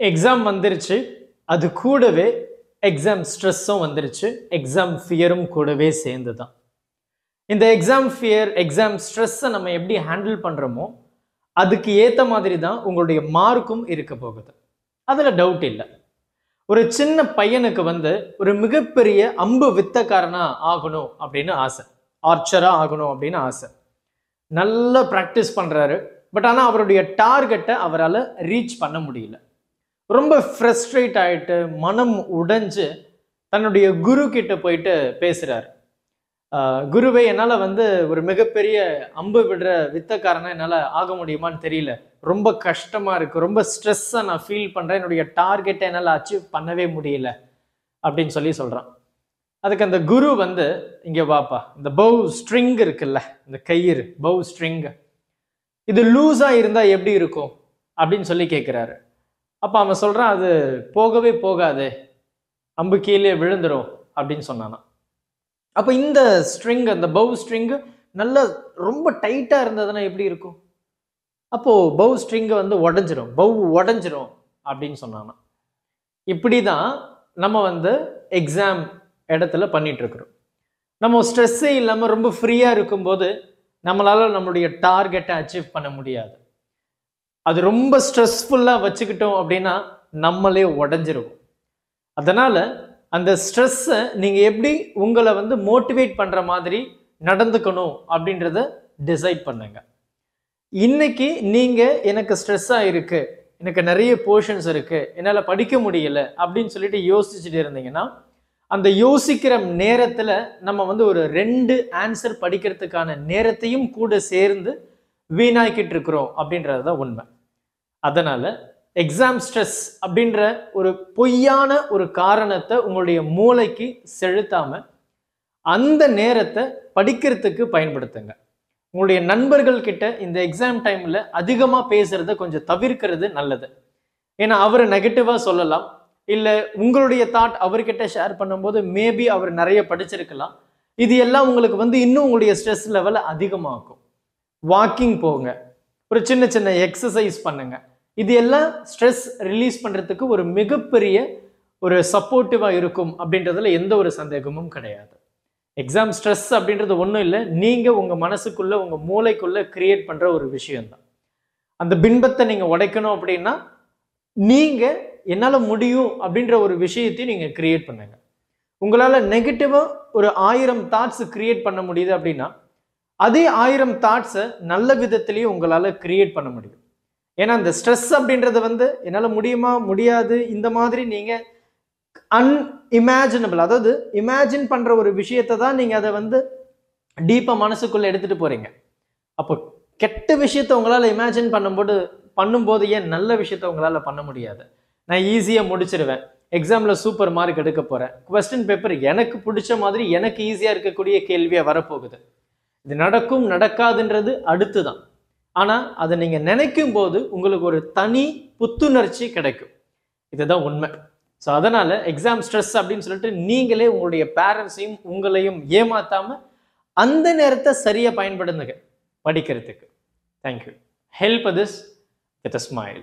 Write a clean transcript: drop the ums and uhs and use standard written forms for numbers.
Exam வந்துருச்சு. அது கூடவே எக்ஸாம் ஸ்ட்ரெஸ்ஸும் வந்துருச்சு. எக்ஸாம் ஃபியரும் கூடவே சேர்ந்து தான். இந்த எக்ஸாம் ஃபியர், எக்ஸாம் ஸ்ட்ரெஸ்ஸை நம்ம எப்படி ஹேண்டில் பண்ணுறோமோ அதுக்கு ஏற்ற மாதிரி தான் உங்களுடைய மார்க்கும் இருக்க போகுது. அதில் டவுட் இல்லை. ஒரு சின்ன பையனுக்கு ஒரு மிகப்பெரிய அம்பு வித்தக்காரனா ஆகணும் அப்படின்னு ஆசை, ஆர்ச்சராக ஆகணும் அப்படின்னு ஆசை. நல்லா ப்ராக்டிஸ் பண்ணுறாரு. பட் ஆனால் அவருடைய டார்கெட்டை அவரால் ரீச் பண்ண முடியல. ரொம்ப ஃப்ரஸ்ட்ரேட் ஆகிட்டு மனம் உடைஞ்சு தன்னுடைய குரு கிட்ட போயிட்டு பேசுகிறார். குருவே, என்னால் ஒரு மிகப்பெரிய அம்பு விடுற வித்தக்காரனா என்னால் ஆக முடியுமான்னு தெரியல. ரொம்ப கஷ்டமாக இருக்குது, ரொம்ப ஸ்ட்ரெஸ்ஸாக நான் ஃபீல் பண்ணுறேன், என்னுடைய டார்கெட்டை என்னால் அச்சீவ் பண்ணவே முடியல அப்படின்னு சொல்கிறான். அதுக்கு அந்த குரு இங்கே வாப்பா, இந்த பவ் ஸ்ட்ரிங் இருக்குல்ல, இந்த கயிறு பவ் ஸ்ட்ரிங், இது லூஸாக இருந்தால் எப்படி இருக்கும் அப்படின்னு கேட்குறாரு. அப்போ அவன் சொல்கிறான், அது போகவே போகாது, அம்பு கீழே விழுந்துடும் அப்படின்னு சொன்னானா. அப்போ இந்த ஸ்ட்ரிங், அந்த பவ் ஸ்ட்ரிங்கு நல்லா ரொம்ப டைட்டாக இருந்ததுன்னா எப்படி இருக்கும்? அப்போது பவ் ஸ்ட்ரிங்கை உடஞ்சிரும், பவ் உடஞ்சிரும் அப்படின்னு சொன்னானா. இப்படி தான் நம்ம எக்ஸாம் இடத்துல பண்ணிகிட்ருக்குறோம். நம்ம ஸ்ட்ரெஸ்ஸே இல்லாமல் ரொம்ப ஃப்ரீயாக இருக்கும்போது நம்மளால் நம்மளுடைய டார்கெட்டை அச்சீவ் பண்ண முடியாது. அது ரொம்ப ஸ்ட்ரெஸ்ஃபுல்லாக வச்சுக்கிட்டோம் அப்படின்னா நம்மளே உடஞ்சிருவோம். அதனால் அந்த ஸ்ட்ரெஸ்ஸை நீங்கள் எப்படி உங்களை மோட்டிவேட் பண்ணுற மாதிரி நடந்துக்கணும் அப்படின்றத டிசைட் பண்ணுங்க. இன்னைக்கு நீங்கள் எனக்கு ஸ்ட்ரெஸ்ஸாக இருக்குது, எனக்கு நிறைய போர்ஷன்ஸ் இருக்குது, என்னால் படிக்க முடியலை அப்படின்னு சொல்லிட்டு யோசிச்சுட்டு இருந்தீங்கன்னா அந்த யோசிக்கிற நேரத்தில் நம்ம ஒரு 2 ஆன்சர் படிக்கிறதுக்கான நேரத்தையும் கூட சேர்ந்து வீணாக்கிட்டு இருக்கிறோம் அப்படின்றது தான் உண்மை. அதனால் எக்ஸாம் ஸ்ட்ரெஸ் அப்படின்ற ஒரு பொய்யான ஒரு காரணத்தை உங்களுடைய மூளைக்கு செலுத்தாமல் அந்த நேரத்தை படிக்கிறதுக்கு பயன்படுத்துங்க. உங்களுடைய நண்பர்கள் கிட்ட இந்த எக்ஸாம் டைமில் அதிகமாக பேசுகிறத கொஞ்சம் தவிர்க்கிறது நல்லது. ஏன்னா அவர் நெகட்டிவாக சொல்லலாம், இல்லை உங்களுடைய தாட் அவர்கிட்ட ஷேர் பண்ணும்போது மேபி அவர் நிறைய படிச்சிருக்கலாம். இது எல்லாம் உங்களுக்கு இன்னும் உங்களுடைய ஸ்ட்ரெஸ் லெவலை அதிகமாக்கும். வாக்கிங் போங்க, ஒரு சின்ன சின்ன எக்ஸசைஸ் பண்ணுங்க. இது எல்லாம் ஸ்ட்ரெஸ் ரிலீஸ் பண்ணுறதுக்கு ஒரு மிகப்பெரிய ஒரு சப்போர்ட்டிவாக இருக்கும் அப்படின்றதுல எந்த ஒரு சந்தேகமும் கிடையாது. எக்ஸாம் ஸ்ட்ரெஸ் அப்படின்றது ஒன்றும் இல்லை, நீங்கள் உங்கள் மனசுக்குள்ளே உங்கள் மூளைக்குள்ளே கிரியேட் பண்ணுற ஒரு விஷயம்தான். அந்த பின்பத்தை நீங்கள் உடைக்கணும் அப்படின்னா நீங்கள் என்னால் முடியும் அப்படின்ற ஒரு விஷயத்தையும் நீங்கள் கிரியேட் பண்ணுங்க. உங்களால் நெகட்டிவாக ஒரு 1000 தாட்ஸ் கிரியேட் பண்ண முடியுது அப்படின்னா அதே 1000 தாட்ஸை நல்ல விதத்திலையும் உங்களால் கிரியேட் பண்ண முடியும். ஏன்னா அந்த ஸ்ட்ரெஸ் அப்படின்றது என்னால் முடியுமா முடியாது இந்த மாதிரி நீங்கள் அன்இமேஜினபிள், அதாவது இமேஜின் பண்ணுற ஒரு விஷயத்தை தான் நீங்கள் அதை டீப்பாக மனசுக்குள்ளே எடுத்துகிட்டு போகிறீங்க. அப்போ கெட்ட விஷயத்தை உங்களால் இமேஜின் பண்ணும்போது ஏன் நல்ல விஷயத்தை உங்களால் பண்ண முடியாது? நான் ஈஸியாக முடிச்சிருவேன், எக்ஸாமில் சூப்பர் மார்க் எடுக்க போகிறேன், கொஸ்டின் பேப்பர் எனக்கு பிடிச்ச மாதிரி எனக்கு ஈஸியாக இருக்கக்கூடிய கேள்வியாக வரப்போகுது. இது நடக்கும் நடக்காதுன்றது அடுத்து தான். ஆனால் அதை நீங்கள் நினைக்கும் போது உங்களுக்கு ஒரு தனி புத்துணர்ச்சி கிடைக்கும். இதுதான் உண்மை. ஸோ அதனால் எக்ஸாம் ஸ்ட்ரெஸ் அப்படின்னு சொல்லிட்டு நீங்களே உங்களுடைய பேரண்ட்ஸையும் உங்களையும் ஏமாற்றாமல் அந்த நேரத்தை சரியாக பயன்படுத்துங்க படிக்கிறதுக்கு. Thank you. Help this with a smile.